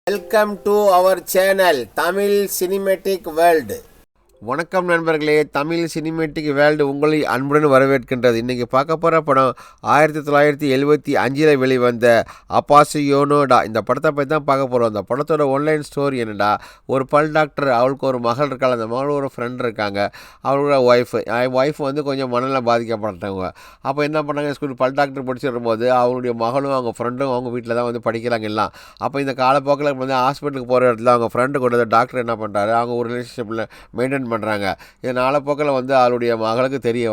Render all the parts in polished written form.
Welcome to our channel Tamil cinematic world. வணக்கம் நண்பர்களே, Tamil cinematic world உங்களை அன்புடன் வரவேற்கின்றது. இன்றைக்கி பார்க்க போகிற படம் 1975 வெளிவந்த அப்பாசியோனோடா. இந்த படத்தை பற்றி தான் பார்க்க போகிறோம். அந்த படத்தோட ஒன்லைன் ஸ்டோரி என்னடா, ஒரு பல் டாக்டர், அவளுக்கு ஒரு மகள் இருக்காள். அந்த மகள் ஒரு ஃப்ரெண்ட் இருக்காங்க, அவளோட ஒய்ஃப் வந்து கொஞ்சம் மனநலம் பாதிக்கப்பட்டவங்க. அப்போ என்ன பண்ணாங்க, ஸ்கூல் பல் டாக்டர் படிச்சு வரும்போது அவங்களுடைய மகளும் அவங்க ஃப்ரெண்டும் அவங்க வீட்டில் தான் வந்து படிக்கிறாங்க எல்லாம். அப்போ இந்த காலப்போக்கில் வந்து ஹாஸ்பிட்டலுக்கு போகிற இடத்துல அவங்க ஃப்ரெண்டு கொண்டு வந்து டாக்டர் என்ன பண்ணுறாரு, அவங்க ஒரு ரிலேஷன்ஷிப்பில் மெயின்டைன் பண்ணுறாங்க. இது நாளப்போக்கில் வந்து அவளுடைய மகளுக்கு தெரிய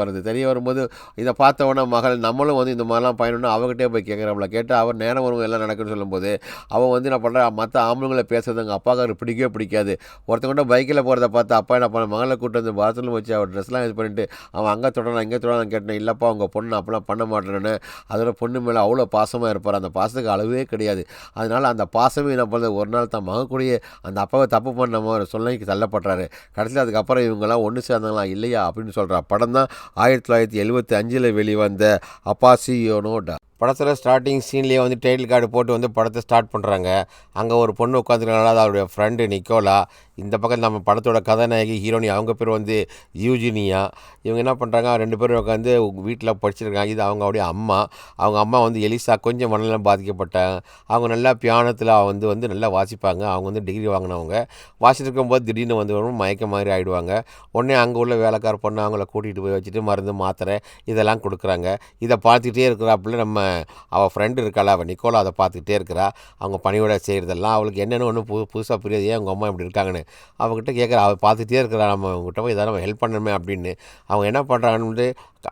வரும்போது இதை பார்த்தவொன்னே மகள் நம்மளும் வந்து இந்த மாதிரிலாம் பயணம்னு அவங்ககிட்டே போய் கேட்குறாப்புல. கேட்டு அவர் நேரம் வரும் எல்லாம் நடக்குன்னு சொல்லும்போது அவன் வந்து என்ன பண்ணுறா, மற்ற ஆம்பளைங்களை பேசுறது எங்கள் அப்பாவுக்கு பிடிக்கவே பிடிக்காது. ஒருத்தவங்க பைக்கில் போகிறத பார்த்து அப்பா என்ன பண்ண, மகளை கூட்டு வந்து பாத்ரூம் வச்சு அவர் ட்ரெஸ்லாம் இது பண்ணிட்டு அவன் அங்கே தொடரலாம் இங்கே தொடரலாம் கேட்டேன். இல்லைப்பா உங்கள் பொண்ணு அப்பெல்லாம் பண்ண மாட்டேன்னு. அதோட பொண்ணு மேலே அவ்வளோ பாசமாக இருப்பார். அந்த பாசத்துக்கு அளவே கிடையாது. அதனால் அந்த பாசமே என்ன பண்ணுறது, ஒரு நாள் தான் மக கூடிய அந்த அப்பாவை தப்பு பண்ண மாதிரி சொல்லிக்கு தள்ளப்படுறாரு. கடைசியில் அதுக்கப்புறம் இவங்கெல்லாம் ஒன்று சேர்ந்தாங்களா இல்லையா அப்படின்னு சொல்கிற படம் தான் 1975 வெளிவந்த அப்பாசியோனோடா. படத்தில் ஸ்டார்டிங் சீன்லேயே வந்து டைட்டில் கார்டு போட்டு வந்து படத்தை ஸ்டார்ட் பண்ணுறாங்க. அங்கே ஒரு பொண்ணு உட்காந்துருக்கனால அது அவருடைய ஃப்ரெண்டு நிக்கோலா. இந்த பக்கம் நம்ம படத்தோட கதாநாயகி ஹீரோனி, அவங்க பேர் வந்து யூஜினியா. இவங்க என்ன பண்ணுறாங்க, ரெண்டு பேரும் உட்காந்து வீட்டில் படிச்சிருக்காங்க. இது அவங்களுடைய அம்மா. அவங்க அம்மா வந்து எலிசா, கொஞ்சம் மனநலம் பாதிக்கப்பட்டாங்க. அவங்க நல்லா பியானத்தில் வந்து நல்லா வாசிப்பாங்க. அவங்க வந்து டிகிரி வாங்கினவங்க. வாசிட்டு இருக்கும்போது திடீர்னு வந்து மயக்க மாதிரி ஆகிடுவாங்க. உடனே அங்கே உள்ள வேலைக்கார பொண்ணு அவங்கள கூட்டிகிட்டு போய் வச்சுட்டு மருந்து மாத்திரை இதெல்லாம் கொடுக்குறாங்க. இதை பார்த்துக்கிட்டே இருக்கிறாப்புல நம்ம அவள் ஃப்ரெண்டு இருக்காள், அவள் நிக்கோலா, அதை பார்த்துக்கிட்டே இருக்கிறா. அவங்க பணியோட செய்கிறதெல்லாம் அவளுக்கு என்னென்னு ஒன்று புதுசாக புரியாது. ஏன் அவங்க அம்மா இப்படி இருக்காங்கன்னு அவங்ககிட்ட கேட்குறா. அவள் பார்த்துக்கிட்டே இருக்கிறா, நம்ம அவங்ககிட்ட போய் எதாவது நம்ம ஹெல்ப் பண்ணணுமே அப்படின்னு. அவங்க என்ன பண்ணுறாங்கன்னு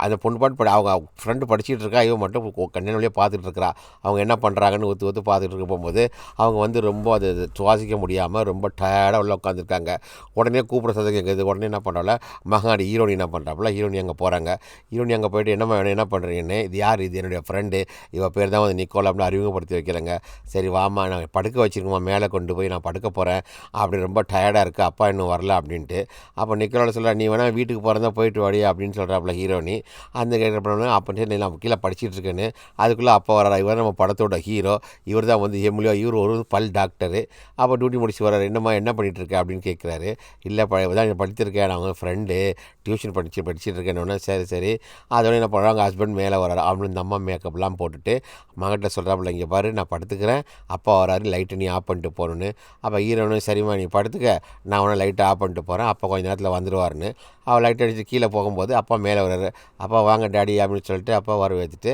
அந்த பொண்ணு பாட்டு அவங்க ஃப்ரெண்டு படிச்சுட்டு இருக்கா, இவன் மட்டும் கண்ணன் வழியாக பார்த்துட்டு இருக்கிறா. அவங்க என்ன பண்ணுறாங்கன்னு ஒத்து பார்த்துட்டு இருக்க போகும்போது அவங்க வந்து ரொம்ப அது சுவாசிக்க முடியாமல் ரொம்ப டயர்டாக உள்ள உட்காந்துருக்காங்க. உடனே கூப்பிட சத்தம் கேட்குது. உடனே என்ன பண்ணுறாள், மகாடி ஹீரோனி என்ன பண்ணுறாப்புல, ஹீரோனி அங்கே போகிறாங்க. ஹீரோனி அங்கே போய்ட்டு என்னம்மா வேணும், என்ன பண்ணுறீங்கன்னு. இது யார், இது என்னுடைய ஃப்ரெண்டு, இவள் பேர் தான் வந்து நிக்கோலா அப்படின்னு அறிமுகப்படுத்தி வைக்கிறாங்க. சரி வாமா, நான் படுக்க வச்சுருக்கோமா, மேலே கொண்டு போய் நான் படுக்க போகிறேன் அப்படி, ரொம்ப டயர்டாக இருக்குது, அப்பா இன்னும் வரல அப்படின்ட்டு. அப்போ நிக்கோலா சொல்கிறா, நீ வேணால் வீட்டுக்கு போகிறதா போயிட்டு வாடி அப்படின்னு சொல்கிறாப்புல ஹீரோனி. அந்த கேட்குறப்ப அப்போ நான் கீழே படிச்சுட்டு இருக்கேன்னு. அதுக்குள்ளே அப்போ வர்றாரு. இவர் நம்ம படத்தோட ஹீரோ. இவர் தான் வந்து எம்எல்ஏ. இவர் ஒரு பல் டாக்டரு. அப்போ டியூட்டி முடிச்சு வர்றாரு. என்னம்மா என்ன பண்ணிகிட்டு இருக்க அப்படின்னு கேட்குறாரு. இல்லை தான் படித்திருக்கேன், நான் அவங்க ஃப்ரெண்டு, டியூஷன் படிச்சுட்டு இருக்கேன்னு. சரி சரி. அதோட என்ன பண்ணுறாங்க, ஹஸ்பண்ட் மேலே வர்றாரு. அவனு இந்த அம்மா மேக்கப்லாம் போட்டுட்டு மகன்கிட்ட சொல்கிறாப்புல, இங்கே பாரு நான் படுத்துக்கிறேன், அப்பா வராரு, லைட்டை நீ ஆஃப் பண்ணிட்டு போகணுன்னு. அப்போ ஹீரோனு சரிம்மா நீ படுத்துக்க, நான் உடனே லைட்டை ஆஃப் பண்ணிட்டு போகிறேன், அப்பா கொஞ்சம் நேரத்தில் வந்துடுவார்னு. அவள் லைட் அடித்து கீழே போகும்போது அப்பா மேலே வர்றாரு. அப்பா வாங்க டேடி அப்படின்னு சொல்லிட்டு அப்பா வர வச்சுட்டு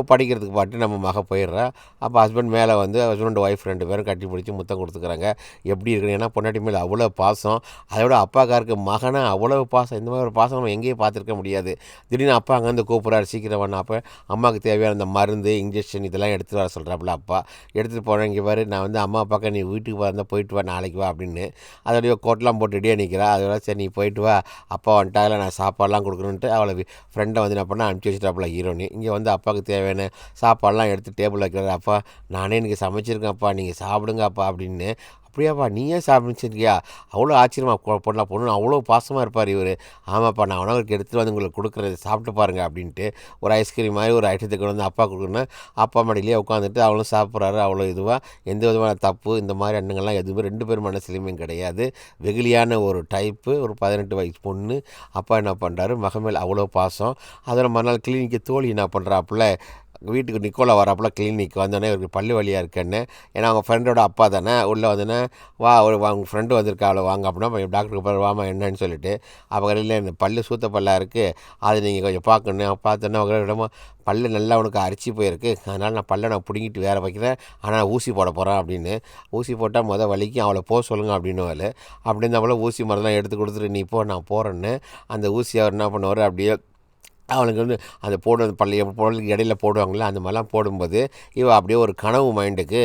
படிக்கிறதுக்கு பாட்டு நம்ம மக போயிடுறா. அப்போ ஹஸ்பண்ட் மேலே வந்து ஹஸ்பண்ட் ஒய்ஃப் ரெண்டு பேரும் கட்டி பிடிச்சி முத்தம் கொடுத்துக்கிறாங்க. எப்படி இருக்குன்னு, ஏன்னா பொண்டாட்டி மேலே அவ்வளோ பாசம். அதோட அப்பாக்காருக்கு மகனை அவ்வளோ பாசம். இந்த மாதிரி ஒரு பாசம் நம்ம எங்கேயும் பார்த்துருக்க முடியாது. திடீர்னு அப்பா அங்கேருந்து கூப்பிட்றாரு, சீக்கிரம் வேணும். அப்போ அம்மாவுக்கு தேவையான அந்த மருந்து இன்ஜெக்ஷன் இதெல்லாம் எடுத்துகிட்டு வர சொல்கிறாப்புல அப்பா. எடுத்துகிட்டு போகிறேன், இங்கே பாரு நான் வந்து அம்மா அப்பாக்க நீ வீட்டுக்கு வந்தால் போயிட்டு வா, நாளைக்கு வா அப்படின்னு. அதோடைய கோட்டெலாம் போட்டு ரெடியாக நிற்கிறா. அதோட சரி நீ போயிட்டு வா, அப்பா வந்துட்டாங்கள, நான் சாப்பாடெலாம் கொடுக்கணுன்ட்டு அவளை ஃப்ரெண்டை வந்து என்ன பண்ணால் அனுப்பிச்சி வச்சுட்டாப்புல ஹீரோனி. இங்கே வந்து அப்பாவுக்கு தேவையான சாப்பாடெலாம் எடுத்து டேபிள் வைக்கிறாரு. அப்பா நானே எனக்கு சமைச்சிருக்கேன்ப்பா, நீங்கள் சாப்பிடுங்கப்பா அப்படின்னு. அப்படியாப்பா நீயே சாப்பிடுச்சிருக்கியா, அவ்வளோ ஆச்சரியமாக பொண்ணு அவ்வளோ பாசமாக இருப்பார் இவர். ஆமாப்பா நான் உணவுக்கு எடுத்துகிட்டு வந்து உங்களுக்கு கொடுக்குறது சாப்பிட்டு பாருங்கள் அப்படின்ட்டு ஒரு ஐஸ்கிரீம் மாதிரி ஒரு ஐட்டத்துக்கு வந்து அப்பா கொடுக்கணும். அப்பா மடியிலேயே உட்காந்துட்டு அவளும் சாப்பிட்றாரு. அவ்வளோ இதுவாக எந்த விதமான தப்பு இந்த மாதிரி எண்ணங்கள்லாம் எதுவுமே ரெண்டு பேர் மனசுலையுமே கிடையாது. வெகுளியான ஒரு டைப்பு, ஒரு 18 வயசு பொண்ணு. அப்பா என்ன பண்ணுறாரு, மகமேல் அவ்வளோ பாசம். அதில் மறுநாள் கிளினிக்கு தோழி என்ன பண்ணுறாப்புல, வீட்டுக்கு நிக்கோலா வராப்புல கிளினிக் வந்தோடனே இவருக்கு பல்லு வலியாக இருக்குன்னு. ஏன்னா அவங்க ஃப்ரெண்டோட அப்பா தானே. உள்ளே வந்தோன்னே வா உங்கள் ஃப்ரெண்டு வந்திருக்கா அவ்வளோ வாங்க அப்படின்னா டாக்டருக்கு போகிற வாமா என்னன்னு சொல்லிட்டு. அப்போ இல்லை இந்த பல்லு சூத்த பல்லாக இருக்குது, அது நீங்கள் கொஞ்சம் பார்க்கணும். பார்த்தோன்னா அவங்க பல்லு நல்லா உனக்கு அரிச்சு போயிருக்கு, அதனால் நான் பிடுங்கிட்டு வேறு வைக்கிறேன், ஆனால் ஊசி போட போகிறேன் அப்படின்னு. ஊசி போட்டால் வலிக்கும், அவளை போக சொல்லுங்கள் அப்படின்னு. அப்படின்னு நம்மள ஊசி மருந்தெல்லாம் எடுத்து கொடுத்துட்டு நீ போ நான் போகிறேன்னு அந்த ஊசி அவர் என்ன பண்ணுவார், அப்படியே அவனுக்கு வந்து அந்த போடுறது பள்ளிய பொருளுக்கு இடையில போடுவாங்கள்ல, அந்த மாதிரிலாம் போடும்போது இவள் அப்படியே ஒரு கனவு மைண்டுக்கு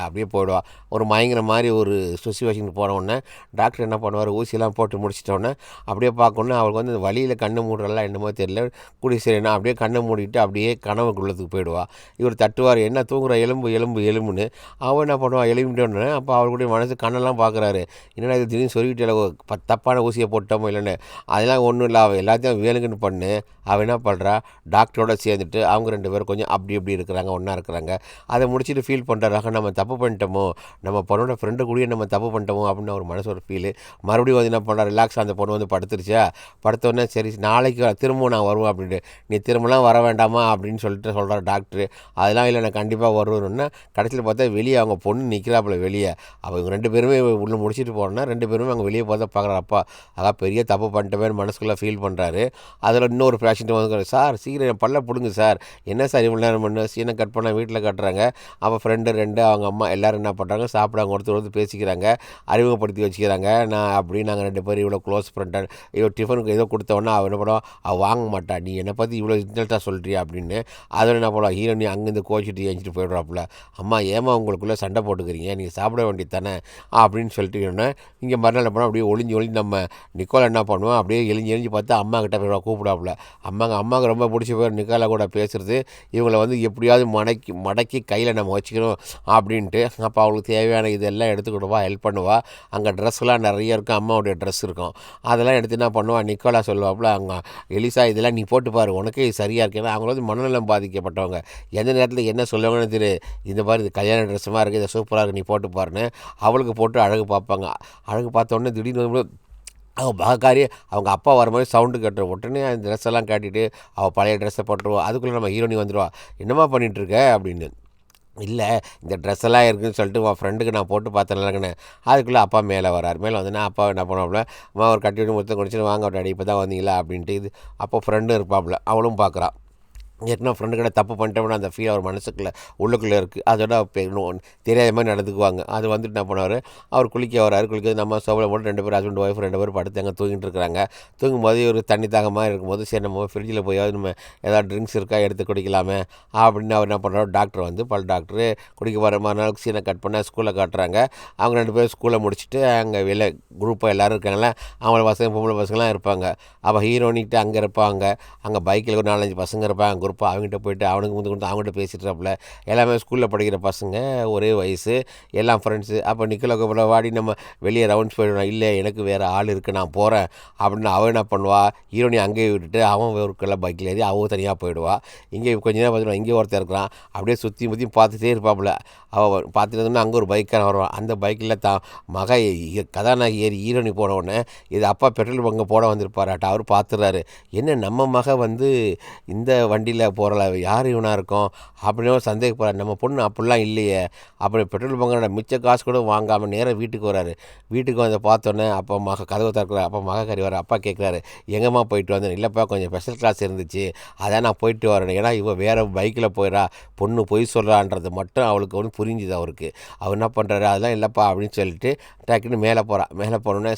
அப்படியே போயிடுவாள். ஒரு மயங்கிற மாதிரி ஒரு சுச்சுவேஷனுக்கு போனவுடனே டாக்டர் என்ன பண்ணுவார், ஊசியெல்லாம் போட்டு முடிச்சிட்டோன்னே அப்படியே பார்க்கணுன்னு அவளுக்கு வந்து வழியில் கண்ணு மூடுறலாம் என்னமோ தெரியல, கூடி சரிண்ணா அப்படியே கண்ணை மூடிட்டு அப்படியே கனவுக்குள்ளத்துக்கு போயிடுவாள். இவர் தட்டுவார், என்ன தூங்குற, எலும்புன்னு. அவள் என்ன பண்ணுவாள், எலும்பிட்டோன்னே அப்போ அவளுடைய மனசு கண்ணெல்லாம் பார்க்குறாரு, என்னடா இது திடீர்னு சொல்லிவிட்டு தப்பான ஊசியை போட்டோமோ இல்லைன்னு. அதெல்லாம் ஒன்றும் இல்லை, அவள் எல்லாத்தையும் வேணுங்கன்னு பண்ணு, அவள் அவள் என்ன பண்ணுறா, டாக்டரோட சேர்ந்துட்டு அவங்க 2 பேரும் கொஞ்சம் அப்படி இப்படி இருக்கிறாங்க, ஒன்றா இருக்கிறாங்க. அதை முடிச்சுட்டு ஃபீல் பண்ணுறாங்க, நம்ம தப்பு பண்ணிட்டோமோ, நம்ம பொண்ணோட ஃப்ரெண்டு கூடயே நம்ம தப்பு பண்ணிட்டோமோ அப்படின்னு ஒரு மனசு ஒரு ஃபீலு. மறுபடியும் வந்து என்ன பண்ணுறா, ரிலாக்ஸ் அந்த பொண்ணு வந்து படுத்துருச்சா, படுத்தோடனே சரி நாளைக்கு திரும்பவும் நான் வருவேன் அப்படின்ட்டு. நீ திரும்பலாம் வர வேண்டாமா அப்படின்னு சொல்லிட்டு சொல்கிறார் டாக்டரு. அதெல்லாம் இல்லை, நான் கண்டிப்பாக வருவேன்னா கடைசியில் பார்த்தா வெளியே அவங்க பொண்ணு நிற்கிறாப்புல வெளியே. அவங்க 2 பேருமே உள்ளே முடிச்சுட்டு போனோன்னா 2 பேருமே அவங்க வெளியே பார்த்தா பார்க்குறப்பா, பெரிய தப்பு பண்ணிட்டேன்னு மனசுக்குள்ளே ஃபீல் பண்ணுறாரு. அதில் இன்னொரு பேஷண்ட் வந்து, சார் சீக்கிரம் என் பல்ல பிடுங்க சார், என்ன சார் இவ்வளோ நேரம் பண்ணு, சீனை கட் பண்ணால் வீட்டில் கட்டுறாங்க. அவள் ஃப்ரெண்டு 2 அவங்க அம்மா எல்லோரும் என்ன பண்ணுறாங்க, சாப்பிடாங்க, ஒருத்தர் பேசிக்கிறாங்க, அறிமுகப்படுத்தி வச்சுக்கிறாங்க. நாங்கள் 2 பேரும் இவ்வளோ க்ளோஸ் ஃப்ரெண்டாக, இவ்வளோ டிஃபனுக்கு ஏதோ கொடுத்தவொன்னா அவள் என்ன பண்ணுவோம், அவள் வாங்க மாட்டா, நீ என்னை பற்றி இவ்வளோ இன்டல்ட்டாக சொல்கிறியா அப்படின்னு. அதில் என்ன பண்ணுவோம், ஹீரோனி அங்கேருந்து கோச்சிட்டு ஏஞ்சிட்டு போய்டுறாப்புல. அம்மா ஏமா உங்களுக்குள்ளே சண்டை போட்டுக்கிறீங்க, நீங்கள் சாப்பிட வேண்டியது தானே அப்படின்னு சொல்லிட்டு இங்கே மறுநாள் போனால் அப்படியே ஒளிஞ்சு நம்ம நிக்கோலை என்ன பண்ணுவோம், அப்படியே எழிஞ்சு பார்த்தா அம்மா கிட்ட போய் கூப்பிடாப்புல. அம்மாவுக்கு ரொம்ப பிடிச்ச பேர் நிக்கோலா கூட பேசுகிறது, இவங்களை வந்து எப்படியாவது மடக்கி கையில் நம்ம வச்சுக்கணும் அப்படின்ட்டு. அப்போ அவங்களுக்கு தேவையான இதெல்லாம் எடுத்துக்கிடுவா, ஹெல்ப் பண்ணுவா. அங்கே ட்ரெஸ்லாம் நிறைய இருக்கும், அம்மாவுடைய ட்ரெஸ் இருக்கும், அதெல்லாம் எடுத்து என்ன பண்ணுவாள், நிக்கோலா சொல்லுவாப்புல, அங்கே எலிசா இதெல்லாம் நீ போட்டுப்பார், உனக்கே இது சரியாக இருக்கு. ஏன்னா அவங்க வந்து மனநலம் பாதிக்கப்பட்டவங்க, எந்த நேரத்தில் என்ன சொல்லுவாங்கன்னு தெரியும். இந்த மாதிரி இது கல்யாண ட்ரெஸ்ஸுமாக இருக்குது, இதை சூப்பராக இருக்குது, நீ போட்டு பாருன்னு அவளுக்கு போட்டு அழகு பார்ப்பாங்க. அழகு பார்த்தோன்னே திடீர்னு அவங்க பாக்காரி அவங்க அப்பா வர மாதிரி சவுண்டு கேட்டுரும். உடனே அந்த ட்ரெஸ் எல்லாம் காட்டிட்டு அவள் பழைய ட்ரெஸ்ஸை போட்டுருவா. அதுக்குள்ளே நம்ம ஹீரோனி வந்துடுவா, என்னம்மா பண்ணிகிட்ருக்க அப்படின்னு. இல்லை இந்த ட்ரெஸ் எல்லாம் இருக்குதுன்னு சொல்லிட்டு உன் ஃப்ரெண்டுக்கு நான் போட்டு பார்த்தேன்லங்கண்ணே. அதுக்குள்ளே அப்பா மேலே வரார். மேலே வந்தோன்னா அப்பா என்ன பண்ணுவாப்புல, அம்மா ஒரு கட்டி விட்டு முத்தம் குடிச்சிட்டு வாங்க ஒரு அடி இப்போ தான் வந்தீங்களா அப்படின்ட்டு. இது அப்போ ஃப்ரெண்டும் இருப்பாப்புல, அவளும் பார்க்குறான். ஏற்கனவே ஃப்ரெண்டு கிட்ட தப்பு பண்ணிட்டோம்னா அந்த ஃபீல் அவர் மனசுக்குள்ளே உள்ளுக்குள்ளே இருக்குது. அதோட தெரியாத மாதிரி நடந்துக்குவாங்க. அது வந்துட்டு என்ன பண்ணுவார், அவர் குளிக்க வராரு. குளிக்கிறது நம்ம சோப்பில் போட்டு 2 பேர் ஹஸ்பண்ட் ஒய்ஃப் 2 பேர் படுத்து அங்கே தூங்கிட்டு இருக்கிறாங்க. தூங்கும்போது ஒரு தண்ணி தாகமாக இருக்கும்போது சரி நம்ம ஃப்ரிட்ஜில் போயாவது நம்ம ஏதாவது ட்ரிங்க்ஸ் இருக்கா எடுத்து குடிக்கலாமே அப்படின்னு அவர் என்ன பண்ணுறாரு, டாக்டர் வந்து பல் டாக்டரு குடிக்க வர மறுநாளுக்கு சீனை கட் பண்ண ஸ்கூலில் காட்டுறாங்க. அவங்க 2 பேரும் ஸ்கூலை முடிச்சுட்டு அங்கே வெளில குரூப்பாக எல்லோரும் இருக்காங்களே, அவங்கள பசங்க பொம்பளை பசங்களாம் இருப்பாங்க. அப்போ ஹீரோனிக்கிட்ட அங்கே இருப்பாங்க, அங்கே பைக்கில் ஒரு 4-5 பசங்க இருப்பாங்க குரூப்பாக. அவங்ககிட்ட போய்ட்டு அவனுக்கு முந்து அவங்ககிட்ட பேசிட்டுறாப்புல. எல்லாமே ஸ்கூலில் படிக்கிற பசங்க, ஒரே வயசு, எல்லாம் ஃப்ரெண்ட்ஸு. அப்போ நிக்கோலா கூப்பிட வாடி நம்ம வெளியே ரவுண்ட்ஸ் போயிடுவான். இல்லை எனக்கு வேறு ஆள் இருக்குது நான் போகிறேன் அப்படின்னு அவன் என்ன பண்ணுவா, ஹீரோனி அங்கேயே விட்டுட்டு அவன் ஒருக்கெல்லாம் பைக்கில் ஏறி அவன் தனியாக போயிடுவா. இங்கே கொஞ்ச நேரம் பார்த்துடுவான், இங்கே ஒருத்தர் இருக்கிறான், அப்படியே சுற்றி பார்த்துட்டே இருப்பாப்புல. அவள் பார்த்துட்டு அங்கே ஒரு பைக்கான வருவான். அந்த பைக்கில் மக கதாநாயகி ஏறி ஹீரோனி போன உடனே இது அப்பா பெட்ரோல் பங்கு போட வந்திருப்பாராட்ட. அவர் பார்த்துடுறாரு, என்ன நம்ம மக வந்து இந்த வண்டியில் போகிறல யார் இவனாக இருக்கும் அப்படின்னு சந்தேகப்படுறாரு. நம்ம பொண்ணு அப்படிலாம் இல்லையே. அப்படி பெட்ரோல் பங்கோட மிச்ச காசு கூட வாங்காமல் நேராக வீட்டுக்கு வராரு. வீட்டுக்கு வந்து பார்த்தோன்னே அப்போ கதவை திறக்கிறார். அப்போ கறி வர அப்பா கேட்குறாரு, எங்கேம்மா போயிட்டு வந்தேன். இல்லைப்பா கொஞ்சம் ஸ்பெஷல் கிளாஸ் இருந்துச்சு, அதான் நான் போயிட்டு வரேன். ஏன்னா இவன் வேறு பைக்கில் போயிடா, பொண்ணு பொய் சொல்கிறான்றது மட்டும் அவளுக்கு ஒன்று புரிஞ்சுது அவருக்கு. அவர் என்ன பண்ணுறாரு, அதெல்லாம் இல்லைப்பா அப்படின்னு சொல்லிட்டு டக்குன்னு மேலே போகிறான். மேலே போனோன்னே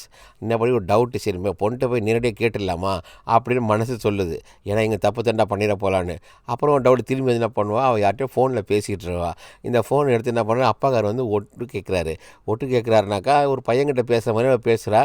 இன்னபடி ஒரு டவுட்டு, சரி பொண்ணுகிட்ட போய் நேரடியாக கேட்டுடலாமா அப்படின்னு மனசு சொல்லுது. ஏன்னா இங்கே தப்பு தண்டா பண்ணிட போகலான்னு. அப்புறம் டவுட் திரும்பி என்ன பண்ணுவா, அவள் யார்கிட்டையும் ஃபோனில் பேசிகிட்டு இருவா. இந்த ஃபோன் எடுத்து என்ன பண்ணுறா, அப்பாக்கார் வந்து ஒட்டு கேட்குறாருனாக்கா ஒரு பையன்கிட்ட பேசுகிற மாதிரி அவள் பேசுகிறா.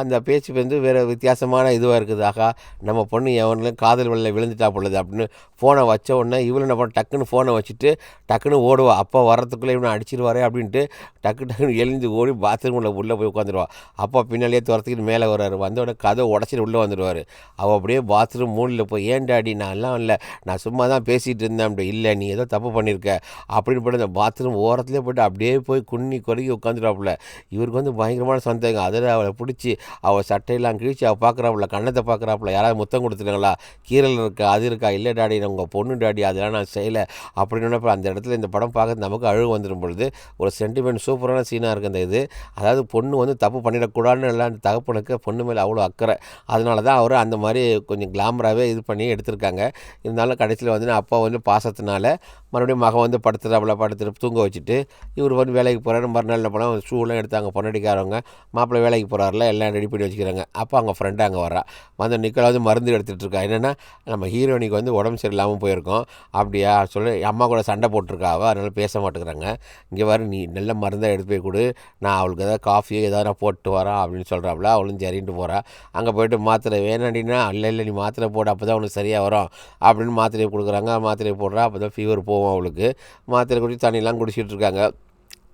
அந்த பேச்சு வந்து வேறு வித்தியாசமான இதுவாக இருக்குது. ஆகா நம்ம பொண்ணு எவன்லையும் காதல் வெள்ள விழுந்துட்டா பொழுது அப்படின்னு ஃபோனை வச்ச உடனே இவளை என்ன பண்ண டக்குன்னு ஃபோனை வச்சுட்டு டக்குன்னு ஓடுவா. அப்பா வரத்துக்குள்ளே இவனை அடிச்சிருவாரே அப்படின்ட்டு டக்குன்னு எழுந்து ஓடி பாத்ரூமில் உள்ளே போய் உட்காந்துருவா. அப்பா பின்னாலேயே துரத்துக்கிட்டு மேலே வர்றாரு. வந்தோடனே கதை உடச்சிட்டு உள்ளே வந்துடுவார். அவள் அப்படியே பாத்ரூம் மூலில் போய், ஏன் டாடி நான் எல்லாம் இல்லை, நான் சும்மா தான் பேசிகிட்டு இருந்தேன். அப்படி இல்லை நீ ஏதோ தப்பு பண்ணியிருக்க அப்படின்னு போய்ட்டு அந்த பாத்ரூம் ஓரத்துலேயே போய்ட்டு அப்படியே போய் குன்னி கொறுக்கி உட்காந்துட்டாப்புல. இவருக்கு வந்து பயங்கரமான சந்தேகம். அதில் அவளை பிடிச்சி அவள் சட்டையெல்லாம் கிழிச்சு அவள் பார்க்குறாப்புல, கண்ணத்தை பார்க்குறாப்புல, யாராவது முத்தம் கொடுத்துருங்களா, கீரல் இருக்கா, அது இருக்கா, இல்லை டாடி உங்கள் பொண்ணு டாடி, அதெல்லாம் நான் செய்யலை அப்படின்னு. அந்த இடத்துல இந்த படம் பார்க்க நமக்கு அழுகு வந்துடும் பொழுது ஒரு சென்டிமெண்ட் சூப்பரான சீனாக இருக்குது அந்த இது. அதாவது பொண்ணு வந்து தப்பு பண்ணிடக்கூடாதுன்னு எல்லாம் அந்த தகப்பனுக்கு பொண்ணு மேலே அவ்வளோ அக்கறை. அதனால தான் அவர் அந்த மாதிரி கொஞ்சம் கிளாமராகவே இது பண்ணி எடுத்திருக்காங்க. இருந்தாலும் கடைசியில் வந்து அப்பா வந்து பாசத்தினால மறுபடியும் மகன் வந்து படுத்துட்டு தூங்க வச்சுட்டு இவர் வந்து வேலைக்கு போகிறாரு. மறுநாள் என்ன பண்ணால் ஷூலாம் எடுத்தாங்க பொண்ணடிக்காரவங்க, மாப்பிள்ளை வேலைக்கு போகிறாரில்ல எல்லாம் ரெடி பண்ணி வச்சுக்கிறாங்க. அப்போ அவங்க ஃப்ரெண்டு அங்கே வர்றா. வந்து நிக்கோலா வந்து மருந்து எடுத்துகிட்டு இருக்கா. என்னென்னா நம்ம ஹீரோனிக்கு வந்து உடம்பு சரியில்லாமல் போயிருக்கோம். அப்படியா சொல்லி அம்மா கூட சண்டை போட்டிருக்கா அவள், அதனால் பேச மாட்டேங்கிறாங்க. இங்கே வர நீ நல்ல மருந்தாக எடுத்து போய் கொடு, நான் அவளுக்கு ஏதாவது காஃபியோ ஏதாவது நான் போட்டு வரேன் அப்படின்னு சொல்கிறாப்புல. அவளும் சரின்ட்டு போகிறா. அங்கே போய்ட்டு மாத்திரை வேணாண்டின்னா, இல்லை நீ மாத்திரை போடு அப்போ தான் அவனுக்கு சரியாக வரும் அப்படின்னு மாத்திரையை கொடுக்குறாங்க. மாத்திரையை போடுறா, அப்போ தான் ஃபீவர் போகும் அவளுக்கு. மாத்திரை குடிச்சு தண்ணியெலாம் குடிச்சிட்டு இருக்காங்க.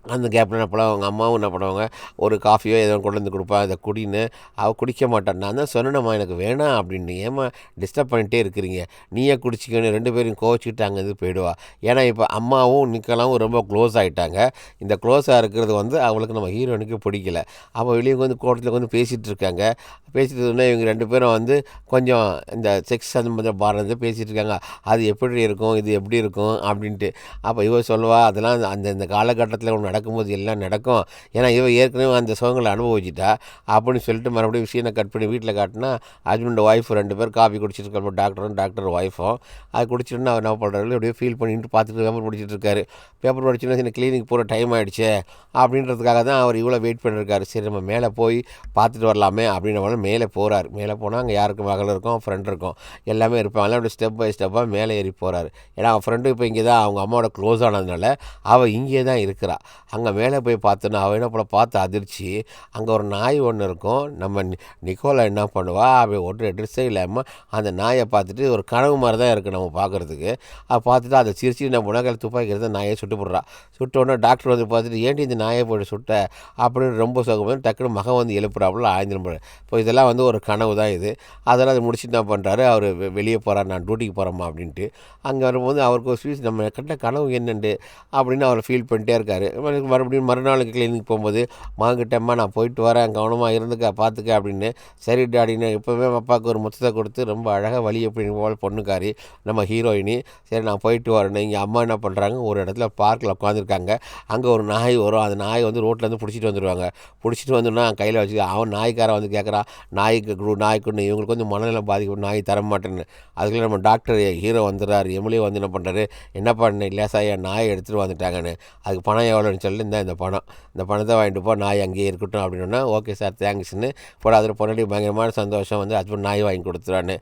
அந்த கேப்பில் என்ன பண்ணுவாங்க, அவங்க அம்மாவும் என்ன பண்ணுவாங்க, ஒரு காஃபியோ ஏதோ கொண்டு வந்து கொடுப்பாங்க, இதை குடின்னு. அவள் குடிக்க மாட்டான். நான் தான் சொன்னேனம்மா எனக்கு வேணாம் அப்படின்னு, ஏம்மா டிஸ்டர்ப் பண்ணிகிட்டே இருக்கிறீங்க, நீயே குடிச்சிக்கன்னு 2 பேரும் கோச்சிக்கிட்டு அங்கேருந்து போயிடுவா. ஏன்னா இப்போ அம்மாவும் நிக்கலாவும் ரொம்ப க்ளோஸ் ஆகிட்டாங்க. இந்த க்ளோஸாக இருக்கிறது வந்து அவளுக்கு நம்ம ஹீரோனுக்கு பிடிக்கல. அப்போ வெளியே வந்து கோட்டத்தில் வந்து பேசிகிட்டு இருக்காங்க. பேசிட்டு இருந்தோன்னா இவங்க 2 பேரும் வந்து கொஞ்சம் இந்த செக்ஸ் சம்மந்த பாரத பேசிகிட்டு இருக்காங்க. அது எப்படி இருக்கும், இது எப்படி இருக்கும் அப்படின்ட்டு. அப்போ இவ சொல்லுவா, அதெல்லாம் அந்த இந்த காலகட்டத்தில் ஒன்று நடக்கும்போது எல்லாம் நடக்கும். ஏன்னா இவ ஏற்கனவே அந்த சுகங்களை அனுபவிச்சிட்டா அப்படின்னு சொல்லிட்டு மறுபடியும் விஷயம் கட் பண்ணி வீட்டில் காட்டினா ஹஸ்பண்ட் ஒய்ஃப் 2 பேர் காஃபி குடிச்சிட்டு இருக்காங்க, டாக்டர் ஒய்ஃபும். அது குடிச்சிட்டு அவர் என்ன பண்ணுறாரு, அப்படியே ஃபீல் பண்ணிட்டு பார்த்துட்டு பேப்பர் படிச்சுட்டு இருக்காரு. பேப்பர் படிச்சுன்னா சின்ன கிளினிக் போகிற டைம் ஆகிடுச்சே அப்படின்றதுக்காக தான் அவர் இவ்வளோ வெயிட் பண்ணியிருக்காரு. சரி நம்ம மேலே போய் பார்த்துட்டு வரலாமே அப்படின்னு மேலே போகிறார். மேலே போனால் அங்கே யாருக்கு மகள் இருக்கும், ஃப்ரெண்ட் இருக்கும், எல்லாமே இருப்பாங்க. அப்படி ஸ்டெப் பை ஸ்டெப்பாக மேலே ஏறி போகிறாரு. ஏன்னா அவன் ஃப்ரெண்டு இப்போ இங்கே தான் அவங்க அம்மாவோட க்ளோஸ் ஆனதுனால அவள் இங்கே தான் இருக்கிறா. அங்கே மேலே போய் பார்த்தோன்னா அவள் என்ன பண்ண பார்த்து அதிர்ச்சி, அங்கே ஒரு நாய் ஒன்று இருக்கும். நம்ம நிக்கோலா என்ன பண்ணுவா, அவள் ஒரு ட்ரெஸ்ஸே இல்லாமல் அந்த நாயை பார்த்துட்டு ஒரு கனவு மாதிரி தான் இருக்குது நம்ம பார்க்குறதுக்கு. அதை பார்த்துட்டு அதை சிரிச்சு நம்ம உணவில் துப்பாக்கி எடுத்து நாயை சுட்டு போடுறா. சுட்ட உடனே டாக்டர் வந்து பார்த்துட்டு ஏன்டி இந்த நாயை போட்டு சுட்ட அப்படின்னு ரொம்ப சுகமாக டக்குனு மகன் வந்து எழுப்புறாப்புல ஆய்ந்திரம். இப்போ இதெல்லாம் வந்து ஒரு கனவு தான் இது. அதெல்லாம் அதை முடிச்சுட்டு என்ன பண்ணுறாரு, அவர் வெளியே போகிறார், நான் டியூட்டிக்கு போகிறேம்மா அப்படின்ட்டு. அங்கே வரும்போது அவருக்கு ஒரு ஸ்வீட், நம்ம கண்ட கனவு என்னண்டு அப்படின்னு அவர் ஃபீல் பண்ணிட்டே இருக்காரு. மறுபடியும் மறுநாளுக்கு கிளினிக் போகும்போது மகன்கிட்டம்மா நான் போயிட்டு வரேன், கவனமாக இருந்துக்க பார்த்துக்க அப்படின்னு. சரி டாடின்னு இப்போவே அப்பாவுக்கு ஒரு முத்தத்தை கொடுத்து ரொம்ப அழகாக வழி அப்படின்னு போல் பொண்ணுக்காரி நம்ம ஹீரோயினி. சரி நான் போயிட்டு வரேன்னு இங்கே அம்மா என்ன பண்ணுறாங்க, ஒரு இடத்துல பார்க்கில் உட்காந்துருக்காங்க. அங்கே ஒரு நாய் வரும். அந்த நாய் வந்து ரோட்லேருந்து பிடிச்சிட்டு வந்துடுவாங்க. பிடிச்சிட்டு வந்துன்னா கையில் வச்சு அவன் நாய்க்காரன் வந்து கேட்குறான், நாய்க்குன்னு இவங்களுக்கு வந்து மனநலம் பாதிக்கப்படும், நாய் தர மாட்டேன்னு. அதுக்குள்ளே நம்ம டாக்டர் ஹீரோ வந்துடுறாரு. எம்எல்ஏ வந்து என்ன பண்ணுறாரு, என்னப்பா லேசாக என் நாயை எடுத்துகிட்டு வந்துட்டாங்கன்னு. அதுக்கு பணம் எவ்வளோன்னு சொல்லி இந்த பணம், இந்த பணத்தை வாங்கிட்டு போ, நாய் அங்கேயே இருக்கட்டும் அப்படின்னா ஓகே சார் தேங்க்ஸ்ன்னு போட. அதில் பொன்னாடி பயங்கரமான சந்தோஷம் வந்து ஹஸ்பண்ட் நாய் வாங்கி கொடுத்துறான்னு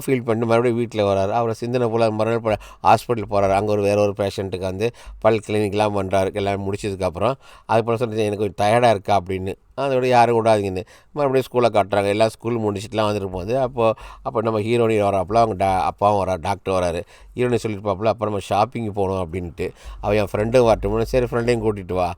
ஃபீல் பண்ணி மறுபடியும் வீட்டில் வராரு. அவரை சிந்தனை போல் மறுநாள் ஹாஸ்பிட்டல் போகிறாரு. அங்கே வேற ஒரு பேஷண்ட்டுக்கு வந்து பல் கிளினிக்லாம் பண்ணுறாரு. எல்லாம் முடிச்சதுக்கப்புறம் அதுக்கப்புறம் சொல்லிட்டு எனக்கு கொஞ்சம் டயர்டாக இருக்கா அப்படின்னு. அதோட யாரும் விடாதீங்கன்னு மறுபடியும் ஸ்கூலை காட்டுறாங்க. எல்லாம் ஸ்கூல் முடிச்சுட்டுலாம் வந்துட்டு போகுது. அப்போ நம்ம ஹீரோனி வராப்புல, அவங்க அப்பாவும் வராரு, டாக்டர் வராரு. ஹீரோனி சொல்லியிருப்பாப்புல, அப்போ நம்ம ஷாப்பிங் போகணும் அப்படின்ட்டு. அவன் என் ஃப்ரெண்டும் வரட்டும்னு, சரி ஃப்ரெண்டையும் கூட்டிகிட்டு வா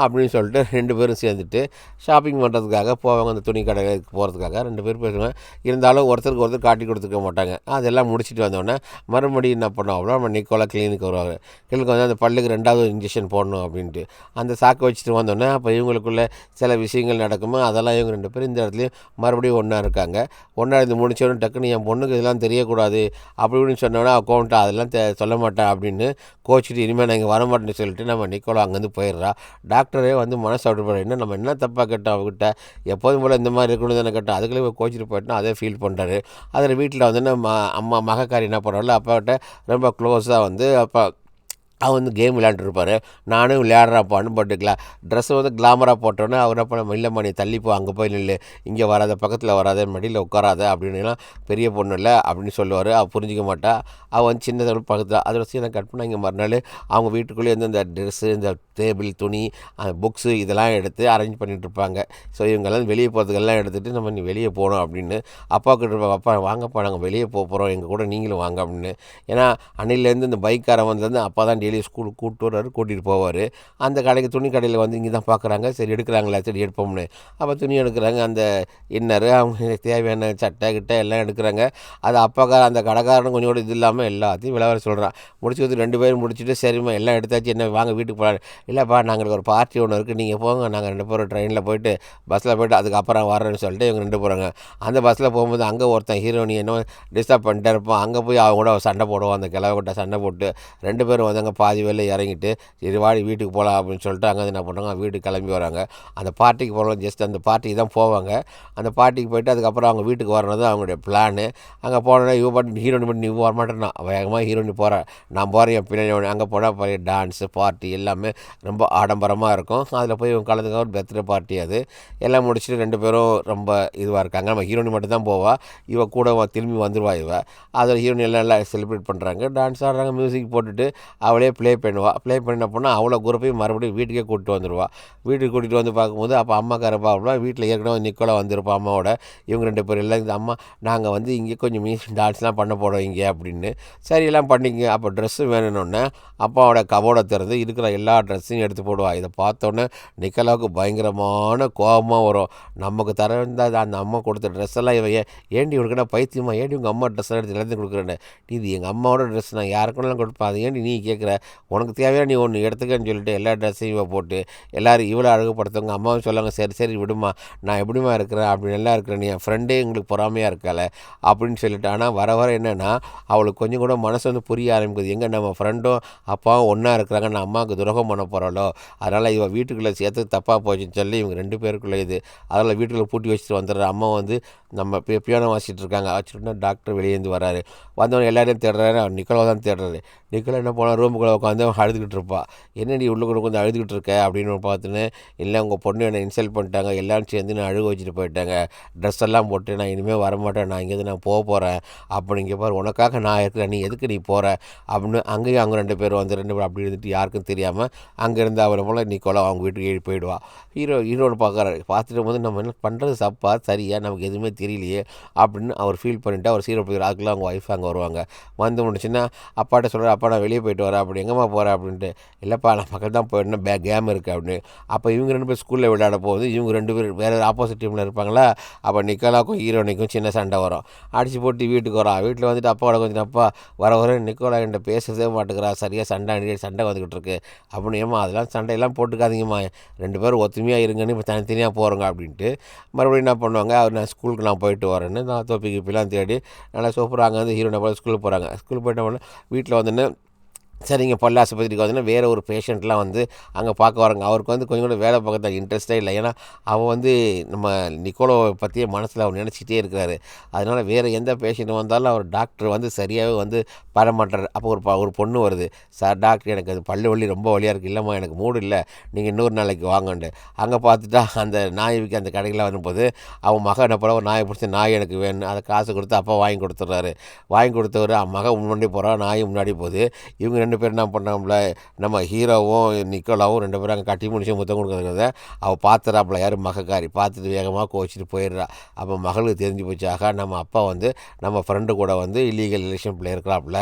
அப்படின்னு சொல்லிட்டு 2 பேரும் சேர்ந்துட்டு ஷாப்பிங் பண்ணுறதுக்காக போவாங்க. அந்த துணி கடைக்கு போகிறதுக்காக 2 பேர் பேசுவாங்க. இருந்தாலும் ஒருத்தருக்கு ஒருத்தர் காட்டி கொடுத்துக்க மாட்டாங்க. அதெல்லாம் முடிச்சுட்டு வந்தோடனே மறுபடியும் என்ன பண்ணுவோம், நம்ம நிக்கோலா கிளினிக் வருவாங்க. கிளினிக் வந்து அந்த பல்லுக்கு 2வது இன்ஜெக்ஷன் போடணும் அப்படின்ட்டு அந்த சாக்கு வச்சுட்டு வந்தோடனே அப்போ இவங்களுக்குள்ள சில விஷயங்கள் நடக்குமோ அதெல்லாம் இவங்க 2 பேரும் இந்த இடத்துலையும் மறுபடியும் ஒன்றா இருக்காங்க. ஒன்றா இருந்து முடிச்சோன்னு டக்குன்னு என் பொண்ணுக்கு இதெல்லாம் தெரியக்கூடாது அப்படின்னு சொன்னோன்னா அக்கௌண்ட்டை அதெல்லாம் சொல்ல மாட்டேன் அப்படின்னு கோச்சிட்டு இனிமேல் நான் இங்கே வரமாட்டேன்னு சொல்லிட்டு நம்ம நிக்கோலா அங்கேருந்து போயிடுறா. டாக்டரே வந்து மனசு அவுட் பண்ண, என்ன நம்ம என்ன தப்பாக கேட்டோம் அவகிட்ட, எப்போதும் போல் இந்த மாதிரி இருக்கணும் தானே கேட்டோம். அதுக்குள்ளே கோச்சிட்டு போயிட்டோன்னா அதே ஃபீல் பண்ணுறாரு. அதில் வீட்டில் வந்து அம்மா மகக்காரி என்ன பண்ணுறாள், அப்பாக்கிட்ட ரொம்ப க்ளோஸாக வந்து அப்பா அவன் வந்து கேம் விளையாண்டுருப்பார். நானும் விளையாடுறாப்பான்னு போட்டுக்கலாம். ட்ரெஸ்ஸை வந்து கிளாமராக போட்டோன்னே அவர் என்ன பண்ண, இல்லைம்மா நீ தள்ளிப்போ, அங்கே போய் நில்லு, இங்கே வராத, பக்கத்தில் வராத, மடியில் உட்காராத அப்படின்னுலாம் பெரிய பொண்ணு இல்லை அப்படின்னு சொல்லுவார். அவள் புரிஞ்சிக்க மாட்டா. அவள் வந்து சின்ன பக்கத்தில் அதோட சீனை கட் பண்ணால் இங்கே மறுநாள் அவங்க வீட்டுக்குள்ளேயே வந்து இந்த ட்ரெஸ்ஸு, இந்த டேபிள், துணி, புக்ஸு இதெல்லாம் எடுத்து அரேஞ்ச் பண்ணிகிட்டு இருப்பாங்க. ஸோ இவங்கெல்லாம் வெளியே போகிறதுக்கெல்லாம் எடுத்துகிட்டு நம்ம நீ வெளியே போகணும் அப்படின்னு அப்பாவுக்கு இருப்பாங்க. அப்பா வாங்கப்பா நாங்கள் வெளியே போகிறோம், எங்கள் கூட நீங்களும் வாங்க அப்படின்னு. ஏன்னா அன்னையிலேருந்து இந்த பைக்காரன் வந்து அப்பா தான் டெய்லி ஸ்கூலுக்கு கூப்பிட்டு வர்றாரு, கூட்டிகிட்டு போவார். அந்த கடைக்கு துணி கடையில் வந்து இங்கே தான் பார்க்குறாங்க. சரி எடுக்கிறாங்களா, சரி எடுப்போம்னு அப்போ துணி எடுக்கிறாங்க. அந்த இன்னரு அவங்க தேவையான சட்டை கிட்டே எல்லாம் எடுக்கிறாங்க. அது அப்பாக்கார அந்த கடைக்காரனும் கொஞ்சம் கூட இது இல்லாமல் எல்லாத்தையும் விளவர சொல்கிறான். முடிச்சு 2 பேரும் முடிச்சுட்டு சரிம்மா எல்லாம் எடுத்தாச்சு, என்ன வாங்க வீட்டுக்கு போகலாம். இல்லைப்பா நாங்களுக்கு ஒரு பார்ட்டி ஒன்று இருக்குது, நீங்கள் போங்க, நாங்கள் 2 பேரும் ட்ரெயினில் போயிட்டு பஸ்ஸில் போய்ட்டு அதுக்கப்புறம் வரேன்னு சொல்லிட்டு இவங்க 2 போகிறாங்க. அந்த பஸ்ஸில் போகும்போது அங்கே ஒருத்தன் ஹீரோனி என்ன டிஸ்டர்ப் பண்ணிட்டே இருப்பான். அங்கே போய் அவங்க கூட சண்டை போடுவான். அந்த கிழவக்கிட்ட சண்டை போட்டு 2 பேரும் வந்து அங்கே பாதி வேலை இறங்கிட்டு சரி வாடி வீட்டுக்கு போகலாம் அப்படின்னு சொல்லிட்டு அங்கே என்ன பண்ணுறாங்க, வீட்டுக்கு கிளம்பி வராங்க. அந்த பார்ட்டிக்கு போகிறோம், ஜஸ்ட் அந்த பார்ட்டிக்கு தான் போவாங்க. அந்த பார்ட்டிக்கு போயிட்டு அதுக்கப்புறம் அவங்க வீட்டுக்கு வரணும் தான் அவங்களுடைய பிளானு. அங்கே போனோன்னா இவ பாட்டு ஹீரோனி பண்ணி நீ வரமாட்டேன்னா வேகமாக ஹீரோனி போகிறேன், நான் போகிறேன் என் பின்னாடி. அங்கே போனால் பழைய டான்ஸு பார்ட்டி எல்லாமே ரொம்ப ஆடம்பரமாக இருக்கும். அதில் போய் இவங்க கலந்துக்க ஒரு பர்த்டே பார்ட்டி. அது எல்லாம் முடிச்சுட்டு 2 பேரும் ரொம்ப இதுவாக இருக்காங்க. நம்ம ஹீரோனி மட்டும் தான் போவா, இவ கூட திரும்பி வந்துடுவா. அதில் ஹீரோனி எல்லாம் நல்லா செலிப்ரேட் பண்ணுறாங்க, டான்ஸ் ஆடுறாங்க, மியூசிக் போட்டுட்டு அவளே ப்ளே பண்ணுவாள். ப்ளே பண்ண போனால் அவ்வளோ குரூப்பையும் மறுபடியும் வீட்டுக்கே கூப்பிட்டு வந்துடுவா. வீட்டுக்கு கூட்டிகிட்டு வந்து பார்க்கும்போது அப்போ அம்மாக்காரப்பா அப்படின்னா வீட்டில் ஏற்கனவே நிக்கோலா வந்திருப்பா அம்மாவோட. இவங்க 2 பேர் எல்லாம் இந்த அம்மா நாங்கள் வந்து இங்கே கொஞ்சம் மியூசிக் டான்ஸ்லாம் பண்ண போகிறோம் இங்கே அப்படின்னு. சரி எல்லாம் பண்ணிங்க. அப்போ ட்ரெஸ்ஸு வேணும்னோடனே அப்பாவோட கபோர்டை திறந்து இருக்கிற எல்லா ட்ரெஸ்ஸையும் ட்ரெஸ்ஸையும் எடுத்து போடுவா. இதை பார்த்தோன்னே நிக்கலாவுக்கு பயங்கரமான கோபமாக வரும். நமக்கு தரந்தால் அந்த அம்மா கொடுத்த ட்ரெஸ் எல்லாம் இவன் ஏண்டி உனக்குன்னா பைத்தியமா, ஏண்டி உங்கள் அம்மா ட்ரெஸ் எடுத்து எல்லாத்தையும் கொடுக்குறேன்னு, இது எங்கள் அம்மாவோட ட்ரெஸ், நான் யாருக்குனாலும் கொடுப்பேன், அது ஏண்டி நீ கேட்குற, உனக்கு தேவையான நீ ஒன்று எடுத்துக்கன்னு சொல்லிட்டு எல்லா ட்ரெஸ்ஸையும் இவ போட்டு எல்லோரும் இவ்வளோ அழகுப்படுத்தவங்க. அம்மாவும் சொல்லுவாங்க, சரி சரி விடுமா, நான் எப்படிமா இருக்கிறேன் அப்படின்னு நல்லா இருக்கிறேன், நீ என் ஃப்ரெண்டே எங்களுக்கு பொறாமையாக இருக்கால அப்படின்னு சொல்லிட்டு. ஆனால் வர வர என்னென்னா அவளுக்கு கொஞ்சம் கூட மனசு வந்து புரிய ஆரம்பிக்குது. எங்கே நம்ம ஃப்ரெண்டும் அப்பாவும் ஒன்றா இருக்கிறாங்க, நான் அம்மாவுக்கு துரோகம் பண்ண போகிறாளோ, அதனால் இவள் வீட்டுக்குள்ளே சேர்த்து தப்பாக போச்சுன்னு சொல்லி இவங்க 2 பேருக்குள்ளே இது அதனால் வீட்டுக்குள்ளே பூட்டி வச்சுட்டு வந்துடுற. அம்மா வந்து நம்ம பியானோ வாசிச்சுட்டு இருக்காங்க. வச்சுட்டுனா டாக்டர் வெளியேந்து வராரு. வந்தவன் எல்லாரையும் தேடுறாரு. அவர் நிக்கோலா தான் தேடுறாரு. நிக்கோலா என்ன போனால் ரூமுக்குள்ளே உட்காந்து அழுதுகிட்டு இருப்பா. என்னடி உள்ளுக்குள்ள கொஞ்சம் அழுதுகிட்டு இருக்க அப்படின்னு பார்த்துன்னு, இல்லை உங்கள் பொண்ணு என்னை இன்சல்ட் பண்ணிட்டாங்க, எல்லாரும் சேர்ந்து நான் அழுக வச்சுட்டு போயிட்டாங்க, ட்ரெஸ் எல்லாம் போட்டு நான் இனிமேல் வரமாட்டேன், நான் இங்கேருந்து நான் போகிறேன் அப்படிங்க பாரு, உனக்காக நான் இருக்கிறேன், நீ எதுக்கு நீ போகிற அப்படின்னு. அங்கேயும் அவங்க 2 பேர் வந்து 2 பேர் அப்படி இருந்துட்டு யாருக்கும் தெரியாமல் அங்கேருந்து அவரை போல் நிக்கோலா அவங்க வீட்டுக்கு ஏறி போயிடுவா. ஹீரோடு பார்க்குறாரு. பார்த்துட்டு போது நம்ம என்ன பண்ணுறது தப்பா சரியா நமக்கு எதுவுமே தெரியலையே அப்படின்னு அவர் ஃபீல் பண்ணிவிட்டு அவர் சீரோ போய் அதுக்குள்ள அவங்க ஒய்ஃப் அங்கே வருவாங்க. வந்து முடிச்சுன்னா அப்பாட்ட சொல்கிறார், அப்பா நான் வெளியே போயிட்டு வரேன். அப்படி எங்கேம்மா போகிறேன் அப்படின்ட்டு. இல்லைப்பா நான் பக்கத்தில் தான் போயிடணும், கேம் இருக்குது அப்படின்னு. அப்போ இவங்க 2 பேர் ஸ்கூலில் விளையாட போகுது. இவங்க 2 பேர் வேறு ஆப்போசிட் டீமில் இருப்பாங்களா. அப்போ நிக்கோலாவுக்கும் ஹீரோனிக்கும் சின்ன சண்டை வரும். அடித்து போட்டு வீட்டுக்கு வரான். வீட்டில் வந்துட்டு அப்பாவோட கொஞ்சம் அப்பா வர நிக்கோலா என்கிட்ட பேசுறதே மாட்டேங்கிறா, சரியாக சண்டை வந்துக்கிட்டு இருக்கு அப்படின்னு. ஏமா அதெல்லாம் சண்டையெல்லாம் போட்டுக்காதீங்கம்மா, 2 பேரும் ஒத்துமையாக இருங்கன்னு இப்போ தனித்தனியாக போகிறோங்க அப்படின்ட்டு. மறுபடியும் என்ன பண்ணுவாங்க, அவர் நான் ஸ்கூலுக்கு நான் போயிட்டு வரேன்னு நான் தொப்பி கிப்பிலாம் தேடி நல்லா சூப்பராக அங்கே வந்து ஹீரோனை போல ஸ்கூலுக்கு போகிறாங்க. ஸ்கூலுக்கு போயிட்டு வீட்டில் வந்துன்னு சரிங்க பல் ஆஸ்பத்திரிக்கு வந்தீங்கன்னா வேறு ஒரு பேஷண்ட்லாம் வந்து அங்கே பார்க்க வராங்க. அவருக்கு வந்து கொஞ்சம் கூட வேலை பார்க்கறதுக்கு இன்ட்ரெஸ்ட்டே இல்லை. ஏன்னா அவன் வந்து நம்ம நிக்கோலோவை பற்றியே மனசில் அவர் நினச்சிட்டே இருக்கிறாரு. அதனால் வேறு எந்த பேஷண்ட் வந்தாலும் அவர் டாக்டர் வந்து சரியாகவே வந்து பாரமாட்டார். அப்போ ஒரு பொண்ணு வருது, சார் டாக்டர் எனக்கு அது பல்லு வலி ரொம்ப வலியாக இருக்குது, இல்லைம்மா எனக்கு மூடு இல்லை, நீங்கள் இன்னொரு நாளைக்கு வாங்கண்டு. அங்கே பார்த்துட்டா அந்த நாய் விற்க அந்த கடையில் வரும்போது அவன் மகன் என்ன போல ஒரு நாயை பிடிச்சி நாய் எனக்கு வேணும், அதை காசு கொடுத்து அப்பா வாங்கி கொடுத்துட்றாரு. வாங்கி கொடுத்தவர் மகன் முன்னாடி போகிறான், நாய் முன்னாடி போகுது. இவங்க 2 பேர் என்ன பண்ணாப்புல, நம்ம ஹீரோவும் நிக்கோலாவும் 2 பேரும் அங்கே கட்டி முடிச்சு முத்தம் கொடுக்குறத அவள் பார்த்துறாப்புல. யார் மகக்காரி பார்த்துட்டு வேகமாக கோச்சிட்டு போயிடுறா. அப்போ மகளுக்கு தெரிஞ்சு போச்சாக நம்ம அப்பா வந்து நம்ம ஃப்ரெண்டு கூட வந்து இல்லீகல் ரிலேஷன்ஷிப்பில் இருக்கிறாப்புல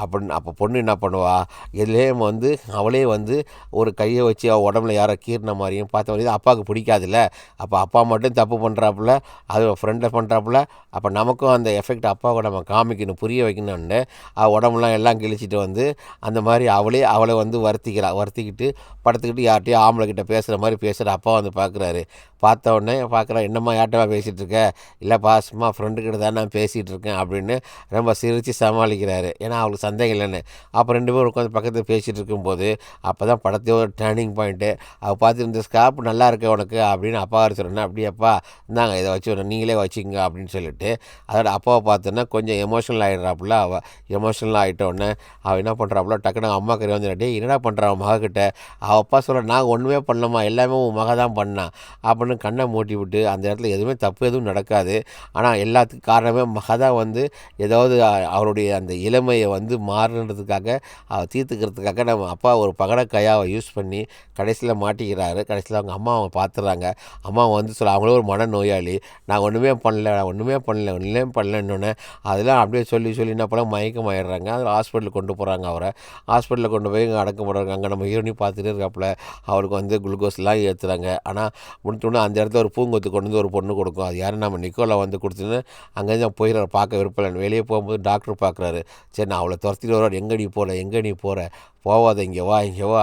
அப்படின்னு. அப்போ பொண்ணு என்ன பண்ணுவா, இதுலேயே வந்து அவளே வந்து ஒரு கையை வச்சு அவள் உடம்புல யாரோ கீறின மாதிரியும் பார்த்த மாதிரியும் அப்பாவுக்கு பிடிக்காதுல்ல. அப்போ அப்பா மட்டும் தப்பு பண்ணுறாப்புல, அது ஃப்ரெண்டை பண்ணுறாப்புல. அப்போ நமக்கும் அந்த எஃபெக்ட் அப்பாவை நம்ம காமிக்கணும், புரிய வைக்கணும்னு உடம்புலாம் எல்லாம் கிழிச்சிட்டு வந்து அந்த மாதிரி அவளை வந்து வருத்திக்கிட்டு படுத்துக்கிட்டு யார்கிட்டையும் ஆம்பளைக்கிட்ட பேசுகிற மாதிரி பேசுகிற அப்பா வந்து பார்க்குறாரு. பார்த்த உடனே பார்க்குறேன், என்னம்மா யார்ட்டமா பேசிகிட்டு இருக்க, இல்லைப்பா சும்மா ஃப்ரெண்டுக்கிட்ட தான் நான் பேசிகிட்டு இருக்கேன் அப்படின்னு ரொம்ப சிரித்து சமாளிக்கிறாரு. ஏன்னா அவளுக்கு சந்தேகம் இல்லைன்னு. அப்போ 2 பேரும் உட்காந்து பக்கத்தில் பேசிகிட்டு இருக்கும்போது அப்போ தான் படத்தே ஒரு டேர்னிங் பாயிண்ட்டு. அவள் பார்த்து இந்த ஸ்கார்ப் நல்லா இருக்கு உனக்கு அப்படின்னு அப்பா சொன்னேன். அப்படியப்பா இந்தாங்க இதை வச்சு நீங்களே வச்சுக்கோங்க அப்படின்னு சொல்லிட்டு அதோட அப்பாவை பார்த்தோன்னா கொஞ்சம் எமோஷனல் ஆகிடுறாப்புல. அவள் எமோஷனல் ஆகிட்டோடனே அவள் என்ன பண்ணுறாப்புல, டக்குனு அம்மா கறி வந்துட்டே என்னடா பண்ணுறான் அவன் மகக்கிட்ட. அவள் அப்பா சொல்ல, நான் ஒன்றுமே பண்ணலாமா, எல்லாமே உன் மக தான் பண்ணான் அப்படின்னு கண்ணை மூட்டி விட்டு. அந்த இடத்துல எதுவுமே தப்பு எதுவும் நடக்காது. ஆனால் எல்லாத்துக்கும் காரணமே மக தான் வந்து ஏதாவது அவருடைய அந்த இளமையை வந்து மாறுன்றதுக்காக தீர்த்துக்கிறதுக்காக நம்ம அப்பா ஒரு பகடக்காயாக யூஸ் பண்ணி கடைசியில் மாட்டிக்கிறாரு. கடைசியில் அவங்க அம்மாவை பார்த்துறாங்க. அம்மா வந்து சொல்ல, அவங்களே ஒரு மனநோயாளி, நான் ஒன்றுமே பண்ணலன்னொன்னே அதெல்லாம் அப்படியே சொல்லி என்ன பண்ண மயக்கம் ஆயிடுறாங்க. அதில் ஹாஸ்பிட்டலுக்கு கொண்டு போகிறாங்க. அவரை ஹாஸ்பிட்டலில் கொண்டு போய் இங்கே அடக்கம் பண்ணுறாங்க. அங்கே நம்ம ஹீரோனி பார்த்துட்டு இருக்காப்புல. அவருக்கு வந்து குளுக்கோஸ்லாம் ஏற்றுறாங்க. ஆனால் முடிச்சோடனே அந்த இடத்துல ஒரு பூங்கொத்து கொண்டு வந்து ஒரு பொண்ணு கொடுக்கும். அது யாரும் நம்ம நிக்கோலா வந்து கொடுத்துன்னு அங்கேருந்து போயிடுறாரு. பார்க்க விருப்பம் வெளியே போகும்போது டாக்டர் பார்க்குறாரு. சரி நான் அவளை துரத்திட்டு வர்றாரு. எங்கே நீ போகிற போவாத, இங்கே வா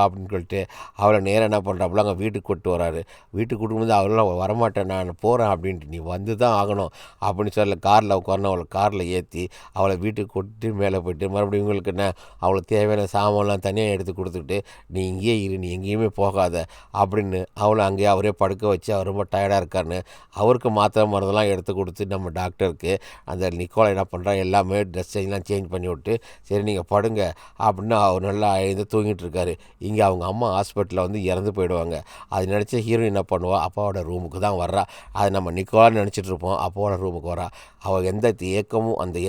அப்படின்னு சொல்லிட்டு அவளை நேராக என்ன பண்ணுறாப்புல அங்கே வீட்டுக்கு கூப்பிட்டு வராரு. வீட்டுக்கு கூப்பிட்டு அவளெல்லாம் வரமாட்டேன், நான் போகிறேன் அப்படின்ட்டு, நீ வந்து தான் ஆகணும் அப்படின்னு சொல்ல காரில் உட்காரணும். அவளை காரில் ஏற்றி அவளை வீட்டுக்கு கூட்டிட்டு மேலே போயிட்டு மறுபடியும் இவங்களுக்கு என்ன அவளுக்கு தேவையான சாமான்லாம் தனியாக எடுத்து கொடுத்துட்டு, நீ இங்கேயே இரு, நீ எங்கேயுமே போகாத அப்படின்னு அவளை அங்கேயே அவரே படுக்க வச்சு அவர் ரொம்ப டயர்டாக இருக்காருன்னு அவருக்கு மாத்திரை மருந்தெல்லாம் எடுத்து கொடுத்து நம்ம டாக்டருக்கு அந்த நிக்கோலா என்ன பண்ணுறா, எல்லாமே ட்ரெஸ் எல்லாம் சேஞ்ச் பண்ணி விட்டு சரி நீங்கள் படுங்க அப்படின்னு அவர் நல்லா எழுந்து தூங்கிட்டு இருக்காரு. இங்கே அவங்க அம்மா ஹாஸ்பிட்டலில் வந்து இறந்து போயிடுவாங்க. அது நினச்ச ஹீரோயின் என்ன பண்ணுவா, அப்பாவோட ரூமுக்கு தான் வர்றா. அது நம்ம நிக்கோலான்னு நினச்சிட்டு இருப்போம். அப்பாவோட ரூமுக்கு வரா. அவள் எந்த ஏக்கமும் அந்த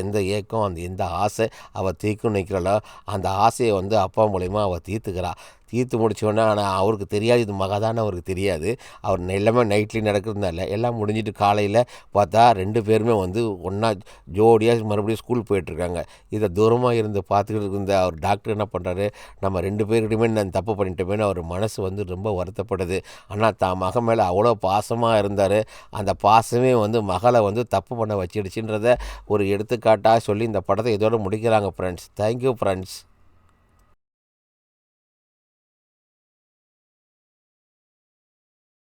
எந்த ஆசை அவள் தீர்க்கும் நிற்கிறாளோ அந்த ஆசையை வந்து அப்பா மூலயமா அவள் தீர்த்துக்கிறா. தீர்த்து முடித்தோடனே ஆனால் அவருக்கு தெரியாது இது மகதான்னு அவருக்கு தெரியாது. அவர் எல்லாமே நைட்லேயும் நடக்கிறதுனால எல்லாம் முடிஞ்சிட்டு காலையில் பார்த்தா 2 பேருமே வந்து ஒன்றா ஜோடியாக மறுபடியும் ஸ்கூல் போயிட்டுருக்காங்க. இதை தூரமாக இருந்து பார்த்துக்கிட்டு இருந்த அவர் டாக்டர் என்ன பண்ணுறாரு, நம்ம 2 பேர்கிட்டையுமே நான் தப்பு பண்ணிட்டோமேனு அவர் மனசு வந்து ரொம்ப வருத்தப்படுது. ஆனால் தான் மகன் மேலே அவ்வளோ பாசமாக இருந்தார். அந்த பாசமே வந்து மகளை வந்து தப்பு பண்ண வச்சிடுச்சுன்றத ஒரு எடுத்துக்காட்டாக சொல்லி இந்த படத்தை இதோட முடிக்கிறாங்க ஃப்ரெண்ட்ஸ். Thank you friends.